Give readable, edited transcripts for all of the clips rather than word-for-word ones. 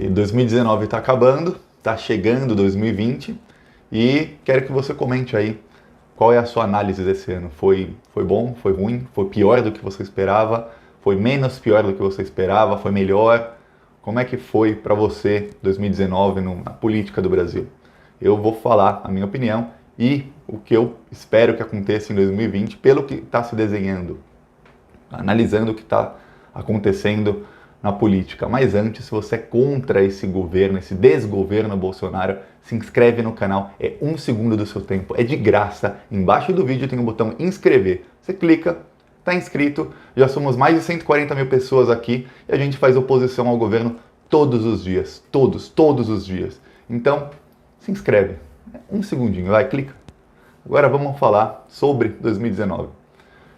E 2019 está acabando, está chegando 2020 e quero que você comente aí qual é a sua análise desse ano. Foi bom? Foi ruim? Foi pior do que você esperava? Foi menos pior do que você esperava? Foi melhor? Como é que foi para você 2019 na política do Brasil? Eu vou falar a minha opinião e o que eu espero que aconteça em 2020 pelo que está se desenhando, analisando o que está acontecendo na política. Mas antes, se você é contra esse governo, esse desgoverno Bolsonaro, se inscreve no canal, é 1 segundo do seu tempo, é de graça. Embaixo do vídeo tem o botão inscrever. Você clica, está inscrito, já somos mais de 140 mil pessoas aqui e a gente faz oposição ao governo todos os dias, todos os dias. Então, se inscreve, 1 segundinho, vai, clica. Agora vamos falar sobre 2019.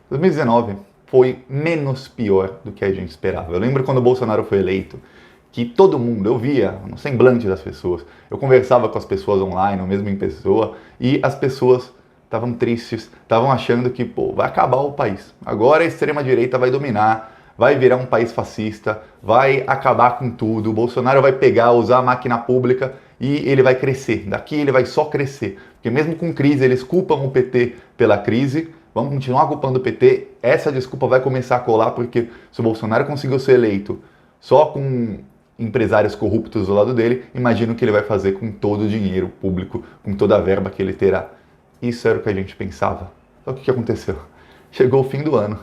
2019 foi menos pior do que a gente esperava. Eu lembro quando o Bolsonaro foi eleito, que todo mundo, eu via no semblante das pessoas, eu conversava com as pessoas online, ou mesmo em pessoa, e as pessoas estavam tristes, estavam achando que, vai acabar o país. Agora a extrema-direita vai dominar, vai virar um país fascista, vai acabar com tudo, o Bolsonaro vai pegar, usar a máquina pública e ele vai crescer. Daqui ele vai só crescer. Porque mesmo com crise, eles culpam o PT pela crise, vamos continuar culpando o PT, essa desculpa vai começar a colar, porque se o Bolsonaro conseguiu ser eleito só com empresários corruptos do lado dele, imagino o que ele vai fazer com todo o dinheiro público, com toda a verba que ele terá. Isso era o que a gente pensava. Só que o que aconteceu? Chegou o fim do ano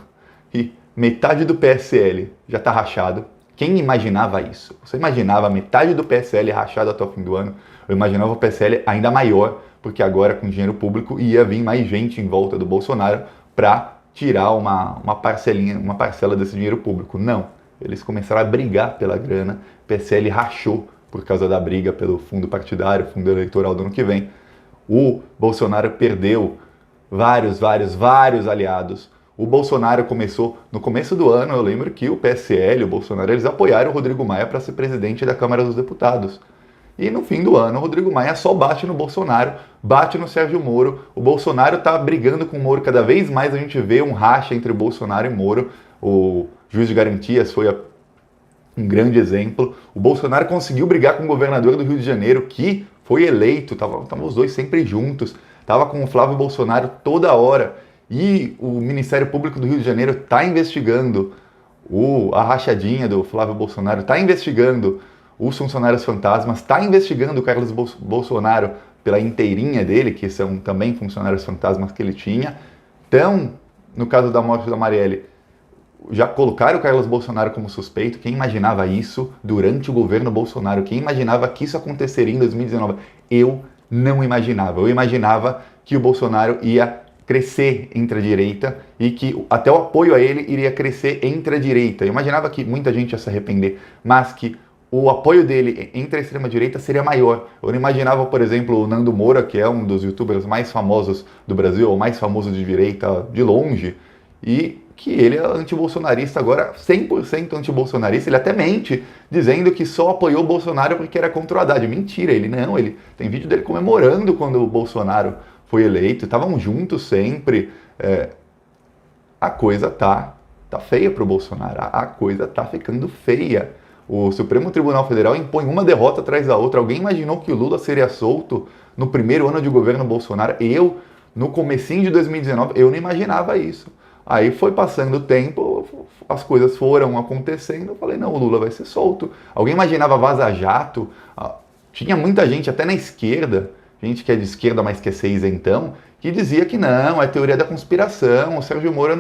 e metade do PSL já está rachado. Quem imaginava isso? Você imaginava metade do PSL rachado até o fim do ano? Eu imaginava o PSL ainda maior, porque agora com dinheiro público ia vir mais gente em volta do Bolsonaro para tirar uma parcela desse dinheiro público. Não, eles começaram a brigar pela grana, o PSL rachou por causa da briga pelo fundo partidário, fundo eleitoral do ano que vem. O Bolsonaro perdeu vários aliados. O Bolsonaro começou, no começo do ano, eu lembro que o PSL, o Bolsonaro, eles apoiaram o Rodrigo Maia para ser presidente da Câmara dos Deputados. E no fim do ano, o Rodrigo Maia só bate no Bolsonaro, bate no Sérgio Moro. O Bolsonaro está brigando com o Moro. Cada vez mais a gente vê um racha entre Bolsonaro e Moro. O juiz de garantias foi um grande exemplo. O Bolsonaro conseguiu brigar com o governador do Rio de Janeiro, que foi eleito, estavam os dois sempre juntos. Estava com o Flávio Bolsonaro toda hora. E o Ministério Público do Rio de Janeiro está investigando a rachadinha do Flávio Bolsonaro, está investigando os funcionários fantasmas, está investigando o Carlos Bolsonaro pela inteirinha dele, que são também funcionários fantasmas que ele tinha. Então, no caso da morte da Marielle, já colocaram o Carlos Bolsonaro como suspeito. Quem imaginava isso durante o governo Bolsonaro? Quem imaginava que isso aconteceria em 2019? Eu não imaginava. Eu imaginava que o Bolsonaro ia crescer entre a direita e que até o apoio a ele iria crescer entre a direita. Eu imaginava que muita gente ia se arrepender, mas que o apoio dele entre a extrema-direita seria maior. Eu não imaginava, por exemplo, o Nando Moura, que é um dos youtubers mais famosos do Brasil, ou mais famoso de direita de longe, e que ele é anti-bolsonarista agora, 100% anti-bolsonarista. Ele até mente, dizendo que só apoiou o Bolsonaro porque era contra o Haddad. Mentira, ele tem vídeo dele comemorando quando o Bolsonaro foi eleito, estavam juntos sempre. A coisa tá feia para o Bolsonaro, a coisa tá ficando feia. O Supremo Tribunal Federal impõe uma derrota atrás da outra. Alguém imaginou que o Lula seria solto no primeiro ano de governo Bolsonaro? No comecinho de 2019, eu não imaginava isso. Aí foi passando o tempo, as coisas foram acontecendo, eu falei, não, o Lula vai ser solto. Alguém imaginava Vaza-Jato? Tinha muita gente, até na esquerda, gente que é de esquerda, mas que é ser isentão, que dizia que não, é teoria da conspiração, o Sérgio Moro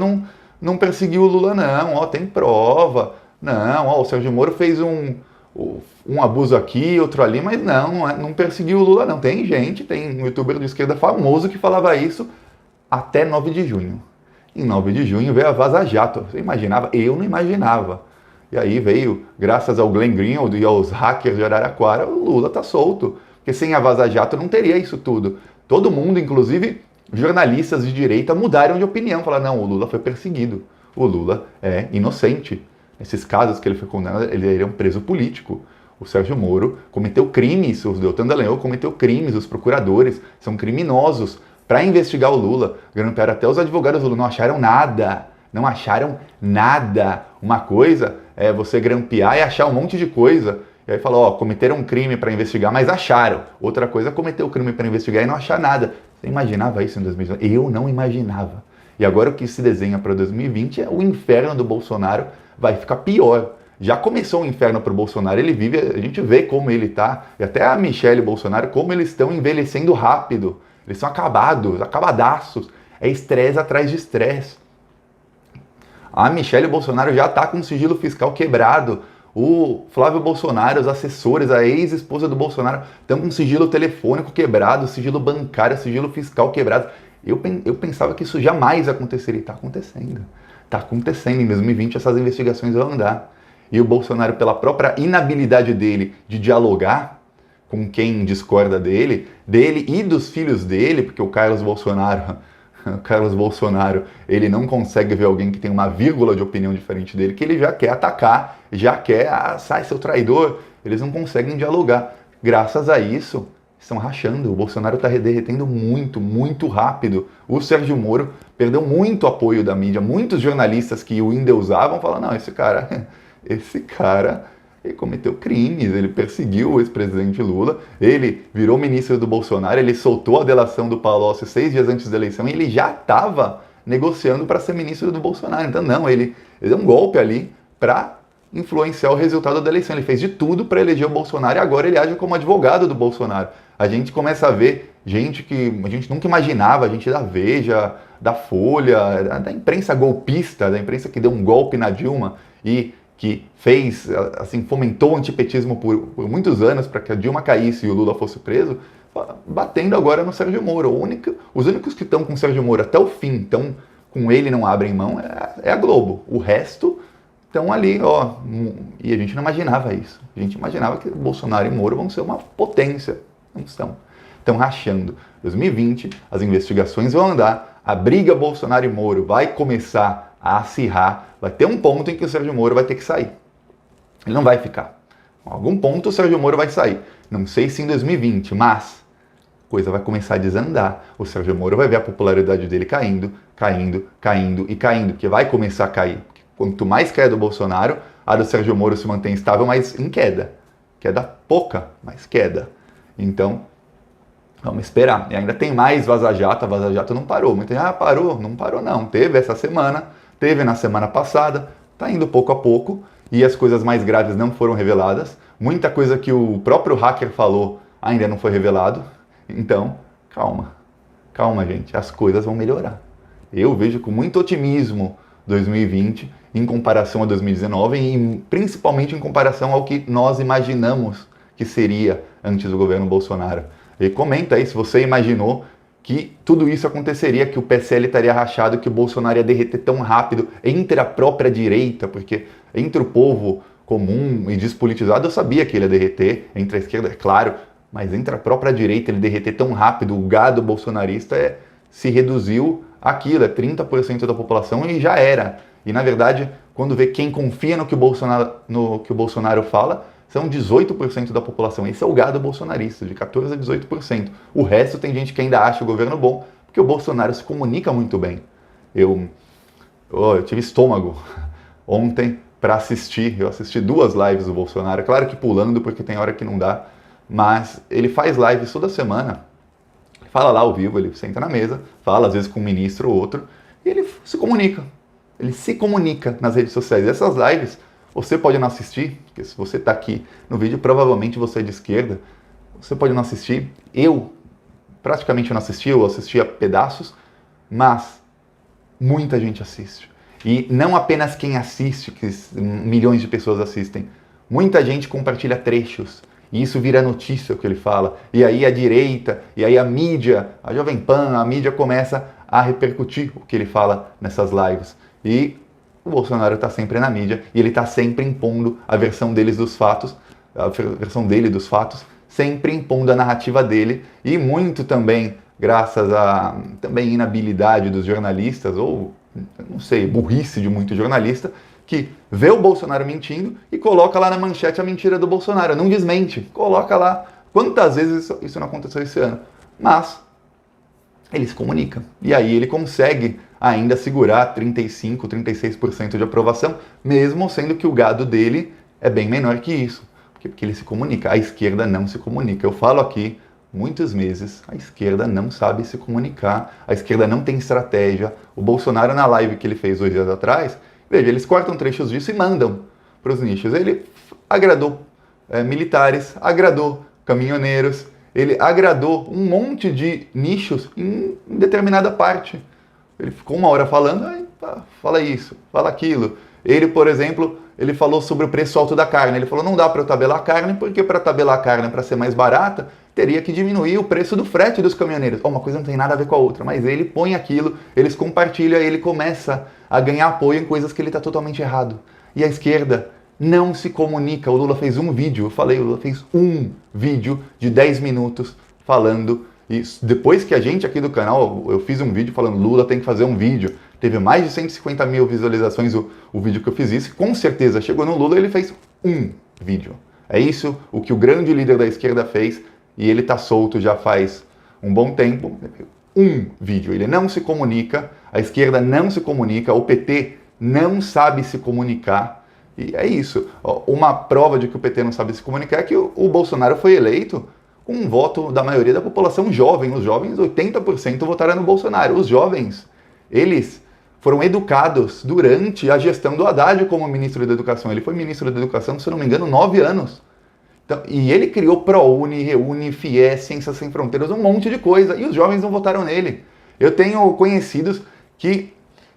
não perseguiu o Lula não, tem prova. Não, o Sérgio Moro fez um abuso aqui, outro ali, mas não perseguiu o Lula não. Tem um youtuber de esquerda famoso que falava isso até 9 de junho. Em 9 de junho veio a Vaza-Jato. Você imaginava? Eu não imaginava. E aí veio, graças ao Glenn Greenwald e aos hackers de Araraquara, o Lula tá solto. Porque sem a Vaza-Jato não teria isso tudo. Todo mundo, inclusive jornalistas de direita, mudaram de opinião. Falaram, não, o Lula foi perseguido. O Lula é inocente. Nesses casos que ele foi condenado, ele é um preso político. O Sérgio Moro cometeu crimes, o Deltan Dallagnol cometeu crimes, os procuradores são criminosos para investigar o Lula. Grampearam até os advogados do Lula, não acharam nada. Uma coisa é você grampear e achar um monte de coisa. E aí fala, ó, cometeram um crime para investigar, mas acharam. Outra coisa é cometer o crime para investigar e não achar nada. Você imaginava isso em 2019? Eu não imaginava. E agora o que se desenha para 2020 é o inferno do Bolsonaro vai ficar pior. Já começou o inferno para o Bolsonaro, ele vive, a gente vê como ele tá, e até a Michelle Bolsonaro, como eles estão envelhecendo rápido. Eles são acabados, acabadaços. É estresse atrás de estresse. A Michelle Bolsonaro já está com o sigilo fiscal quebrado. O Flávio Bolsonaro, os assessores, a ex-esposa do Bolsonaro estão com sigilo telefônico quebrado, sigilo bancário, sigilo fiscal quebrado. Eu pensava que isso jamais aconteceria. Está acontecendo. Está acontecendo. Em 2020 essas investigações vão andar. E o Bolsonaro, pela própria inabilidade dele de dialogar com quem discorda dele e dos filhos dele, porque o Carlos Bolsonaro, ele não consegue ver alguém que tem uma vírgula de opinião diferente dele, que ele já quer atacar, já quer, sai seu traidor. Eles não conseguem dialogar. Graças a isso, estão rachando. O Bolsonaro está derretendo muito, muito rápido. O Sérgio Moro perdeu muito apoio da mídia. Muitos jornalistas que o endeusavam falam, não, esse cara, ele cometeu crimes, ele perseguiu o ex-presidente Lula, ele virou ministro do Bolsonaro, ele soltou a delação do Palocci 6 dias antes da eleição e ele já estava negociando para ser ministro do Bolsonaro. Então, não, ele deu um golpe ali para influenciar o resultado da eleição. Ele fez de tudo para eleger o Bolsonaro e agora ele age como advogado do Bolsonaro. A gente começa a ver gente que a gente nunca imaginava, gente da Veja, da Folha, da imprensa golpista, da imprensa que deu um golpe na Dilma e que fez, assim, fomentou o antipetismo por muitos anos para que a Dilma caísse e o Lula fosse preso, batendo agora no Sérgio Moro. Os únicos que estão com o Sérgio Moro até o fim, estão com ele, não abrem mão, é a Globo. O resto estão ali, ó, e a gente não imaginava isso. A gente imaginava que Bolsonaro e Moro vão ser uma potência. Não estão. Estão rachando. 2020, as investigações vão andar, a briga Bolsonaro e Moro vai começar a acirrar, vai ter um ponto em que o Sérgio Moro vai ter que sair. Ele não vai ficar. Em algum ponto o Sérgio Moro vai sair. Não sei se em 2020, mas a coisa vai começar a desandar. O Sérgio Moro vai ver a popularidade dele caindo, porque vai começar a cair. Quanto mais queda do Bolsonaro, a do Sérgio Moro se mantém estável, mas em queda. Queda pouca, mas queda. Então, vamos esperar. E ainda tem mais Vaza Jato. A Vaza Jato não parou. Muita gente, parou. Não parou não. Teve essa semana, teve na semana passada, tá indo pouco a pouco e as coisas mais graves não foram reveladas. Muita coisa que o próprio hacker falou ainda não foi revelado. Então, calma. Calma, gente. As coisas vão melhorar. Eu vejo com muito otimismo 2020 em comparação a 2019 e principalmente em comparação ao que nós imaginamos que seria antes do governo Bolsonaro. E comenta aí se você imaginou que tudo isso aconteceria, que o PSL estaria rachado, que o Bolsonaro ia derreter tão rápido entre a própria direita, porque entre o povo comum e despolitizado eu sabia que ele ia derreter, entre a esquerda, é claro, mas entre a própria direita ele derreter tão rápido, o gado bolsonarista se reduziu àquilo, 30% da população e já era. E na verdade, quando vê quem confia no que o Bolsonaro fala, são 18% da população. Esse é o gado bolsonarista, de 14% a 18%. O resto tem gente que ainda acha o governo bom, porque o Bolsonaro se comunica muito bem. Eu tive estômago ontem para assistir. Eu assisti 2 lives do Bolsonaro, claro que pulando, porque tem hora que não dá, mas ele faz lives toda semana. Fala lá ao vivo, ele senta na mesa, fala às vezes com um ministro ou outro, e ele se comunica. Ele se comunica nas redes sociais. E essas lives você pode não assistir, porque se você está aqui no vídeo, provavelmente você é de esquerda, você pode não assistir. Eu praticamente não assisti, eu assistia pedaços, mas muita gente assiste. E não apenas quem assiste, que milhões de pessoas assistem, muita gente compartilha trechos. E isso vira notícia, o que ele fala. E aí a direita, e aí a mídia, a Jovem Pan, a mídia começa a repercutir o que ele fala nessas lives. E o Bolsonaro está sempre na mídia e ele está sempre impondo a versão dele dos fatos, sempre impondo a narrativa dele e muito também graças à também inabilidade dos jornalistas ou, não sei, burrice de muito jornalista que vê o Bolsonaro mentindo e coloca lá na manchete a mentira do Bolsonaro, não desmente, coloca lá. Quantas vezes isso não aconteceu esse ano? Mas ele se comunica. E aí ele consegue ainda segurar 35%, 36% de aprovação, mesmo sendo que o gado dele é bem menor que isso. Porque ele se comunica. A esquerda não se comunica. Eu falo aqui muitos meses, a esquerda não sabe se comunicar, a esquerda não tem estratégia. O Bolsonaro, na live que ele fez 2 dias atrás, veja, eles cortam trechos disso e mandam para os nichos. Ele agradou militares, agradou caminhoneiros, ele agradou um monte de nichos em determinada parte. Ele ficou 1 hora falando, aí, fala isso, fala aquilo. Ele, por exemplo, ele falou sobre o preço alto da carne. Ele falou, não dá para eu tabelar a carne, porque para tabelar a carne, para ser mais barata, teria que diminuir o preço do frete dos caminhoneiros. Uma coisa não tem nada a ver com a outra, mas ele põe aquilo, eles compartilham, ele começa a ganhar apoio em coisas que ele está totalmente errado. E a esquerda não se comunica. O Lula fez um vídeo, eu falei, o Lula fez um vídeo de 10 minutos falando isso. Depois que a gente aqui do canal, eu fiz um vídeo falando, Lula tem que fazer um vídeo. Teve mais de 150 mil visualizações o vídeo que eu fiz isso. Com certeza chegou no Lula e ele fez um vídeo. É isso o que o grande líder da esquerda fez e ele tá solto já faz um bom tempo. Um vídeo. Ele não se comunica, a esquerda não se comunica, o PT não sabe se comunicar. E é isso. Uma prova de que o PT não sabe se comunicar é que o Bolsonaro foi eleito com um voto da maioria da população jovem. Os jovens, 80% votaram no Bolsonaro. Os jovens, eles foram educados durante a gestão do Haddad como ministro da Educação. Ele foi ministro da Educação, se eu não me engano, 9 anos. Então, e ele criou ProUni, Reúne, FIES, Ciências Sem Fronteiras, um monte de coisa. E os jovens não votaram nele. Eu tenho conhecidos que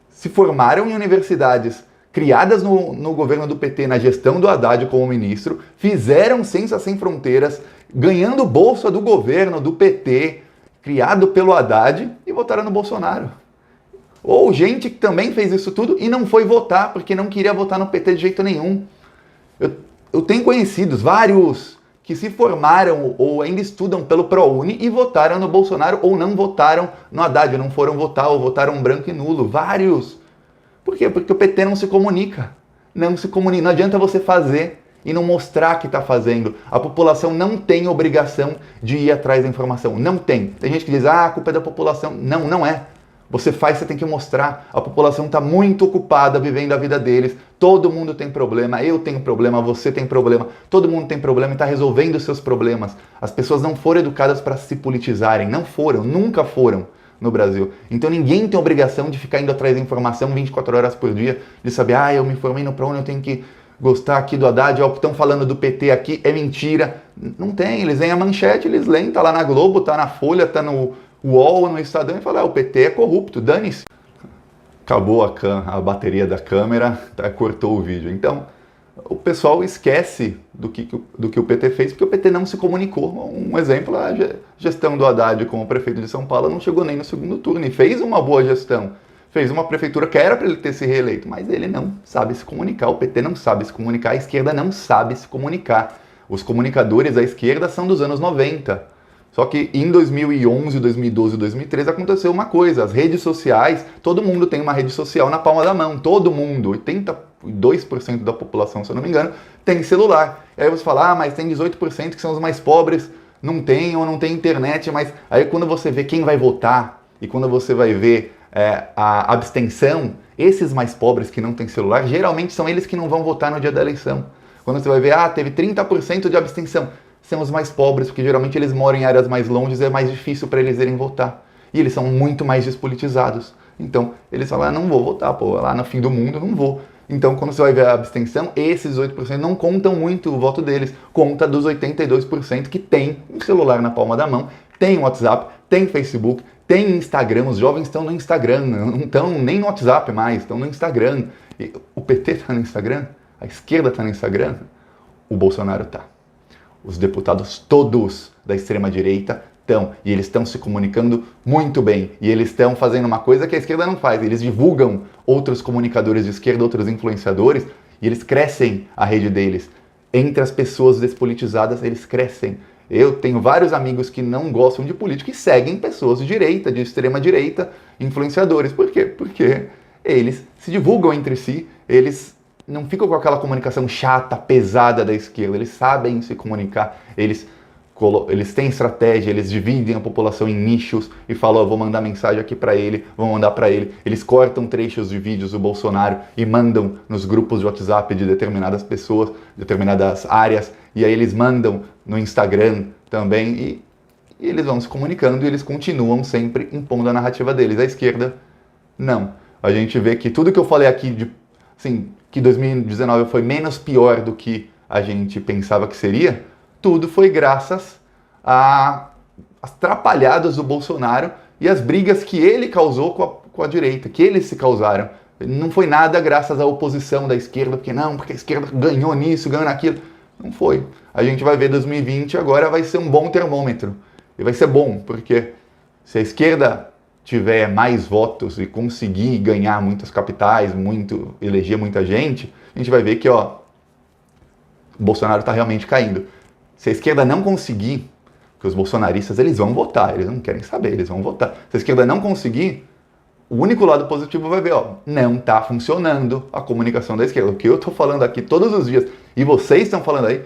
se formaram em universidades criadas no governo do PT, na gestão do Haddad como ministro, fizeram Ciências Sem Fronteiras, ganhando bolsa do governo, do PT, criado pelo Haddad, e votaram no Bolsonaro. Ou gente que também fez isso tudo e não foi votar, porque não queria votar no PT de jeito nenhum. Eu tenho conhecidos, vários, que se formaram ou ainda estudam pelo ProUni e votaram no Bolsonaro, ou não votaram no Haddad, não foram votar, ou votaram branco e nulo. Vários. Por quê? Porque o PT não se comunica. Não se comunica. Não adianta você fazer e não mostrar que está fazendo. A população não tem obrigação de ir atrás da informação. Não tem. Tem gente que diz, a culpa é da população. Não, não é. Você faz, você tem que mostrar. A população está muito ocupada vivendo a vida deles. Todo mundo tem problema, eu tenho problema, você tem problema. Todo mundo tem problema e está resolvendo os seus problemas. As pessoas não foram educadas para se politizarem. Não foram, nunca foram no Brasil. Então ninguém tem obrigação de ficar indo atrás da informação 24 horas por dia, de saber, eu me formei no ProUni, eu tenho que gostar aqui do Haddad, o que estão falando do PT aqui é mentira. Não tem, eles veem a manchete, eles leem, tá lá na Globo, tá na Folha, tá no UOL, no Estadão, e falam, o PT é corrupto, dane-se. Acabou a bateria da câmera, cortou o vídeo. Então, o pessoal esquece do que o PT fez, porque o PT não se comunicou. Um exemplo, a gestão do Haddad como prefeito de São Paulo não chegou nem no segundo turno e fez uma boa gestão. Fez uma prefeitura que era para ele ter se reeleito, mas ele não sabe se comunicar, o PT não sabe se comunicar, a esquerda não sabe se comunicar. Os comunicadores da esquerda são dos anos 90. Só que em 2011, 2012, 2013 aconteceu uma coisa, as redes sociais, todo mundo tem uma rede social na palma da mão, todo mundo, 82% da população, se eu não me engano, tem celular. E aí você fala, mas tem 18% que são os mais pobres, não tem ou não tem internet, mas aí quando você vê quem vai votar e quando você vai ver a abstenção, esses mais pobres que não têm celular, geralmente são eles que não vão votar no dia da eleição. Quando você vai ver, teve 30% de abstenção, são os mais pobres, porque geralmente eles moram em áreas mais longes e é mais difícil para eles irem votar. E eles são muito mais despolitizados. Então, eles falam, não vou votar, lá no fim do mundo não vou. Então, quando você vai ver a abstenção, esses 18% não contam muito o voto deles. Conta dos 82% que tem um celular na palma da mão, tem WhatsApp, tem Facebook, tem Instagram. Os jovens estão no Instagram, não estão nem no WhatsApp mais, estão no Instagram. E o PT está no Instagram, a esquerda está no Instagram, o Bolsonaro está. Os deputados todos da extrema-direita estão, e eles estão se comunicando muito bem, e eles estão fazendo uma coisa que a esquerda não faz, eles divulgam outros comunicadores de esquerda, outros influenciadores, e eles crescem a rede deles. Entre as pessoas despolitizadas, eles crescem. Eu tenho vários amigos que não gostam de política e seguem pessoas de direita, de extrema-direita, influenciadores. Por quê? Porque eles se divulgam entre si, eles não ficam com aquela comunicação chata, pesada da esquerda, eles sabem se comunicar, eles eles têm estratégia, eles dividem a população em nichos e falam, eu vou mandar mensagem aqui para ele, vou mandar para ele. Eles cortam trechos de vídeos do Bolsonaro e mandam nos grupos de WhatsApp de determinadas pessoas, determinadas áreas, e aí eles mandam no Instagram também, e eles vão se comunicando e eles continuam sempre impondo a narrativa deles. A esquerda, não. A gente vê que tudo que eu falei aqui, que 2019 foi menos pior do que a gente pensava que seria, tudo foi graças às atrapalhadas do Bolsonaro e as brigas que ele causou com a direita, que eles se causaram. Não foi nada graças à oposição da esquerda, porque a esquerda ganhou nisso, ganhou naquilo. Não foi. A gente vai ver 2020 agora vai ser um bom termômetro. E vai ser bom, porque se a esquerda tiver mais votos e conseguir ganhar muitas capitais, eleger muita gente, a gente vai ver que o Bolsonaro está realmente caindo. Se a esquerda não conseguir, porque os bolsonaristas eles vão votar, eles não querem saber, eles vão votar. Se a esquerda não conseguir, o único lado positivo vai ver, não está funcionando a comunicação da esquerda. O que eu estou falando aqui todos os dias e vocês estão falando aí,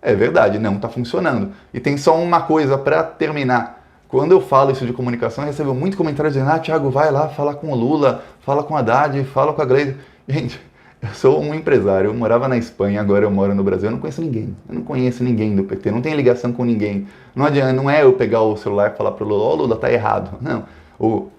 é verdade, não está funcionando. E tem só uma coisa para terminar. Quando eu falo isso de comunicação, eu recebo muito comentário dizendo, Thiago, vai lá falar com o Lula, fala com a Haddad, fala com a Gleisi. Gente, eu sou um empresário, eu morava na Espanha, agora eu moro no Brasil, eu não conheço ninguém. Eu não conheço ninguém do PT, não tenho ligação com ninguém. Não adianta, não é eu pegar o celular e falar para o Lula, Lula, tá errado. Não. O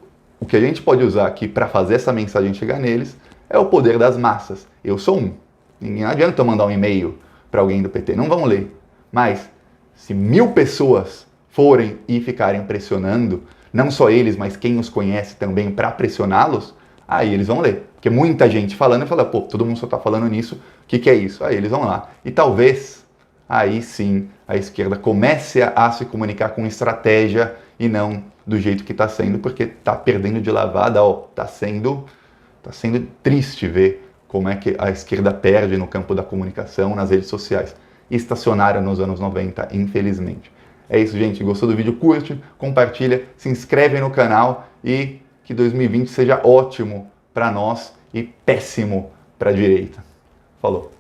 que a gente pode usar aqui para fazer essa mensagem chegar neles é o poder das massas. Eu sou um. Não adianta eu mandar um e-mail para alguém do PT, não vão ler. Mas, se 1000 pessoas forem e ficarem pressionando, não só eles, mas quem os conhece também para pressioná-los, aí eles vão ler. Porque muita gente falando e fala, todo mundo só está falando nisso, o que é isso? Aí eles vão lá. E talvez, aí sim, a esquerda comece a se comunicar com estratégia e não do jeito que está sendo, porque está perdendo de lavada, tá sendo triste ver como é que a esquerda perde no campo da comunicação, nas redes sociais. Estacionaram nos anos 90, infelizmente. É isso, gente. Gostou do vídeo? Curte, compartilha, se inscreve no canal e que 2020 seja ótimo para nós e péssimo para a direita. Falou!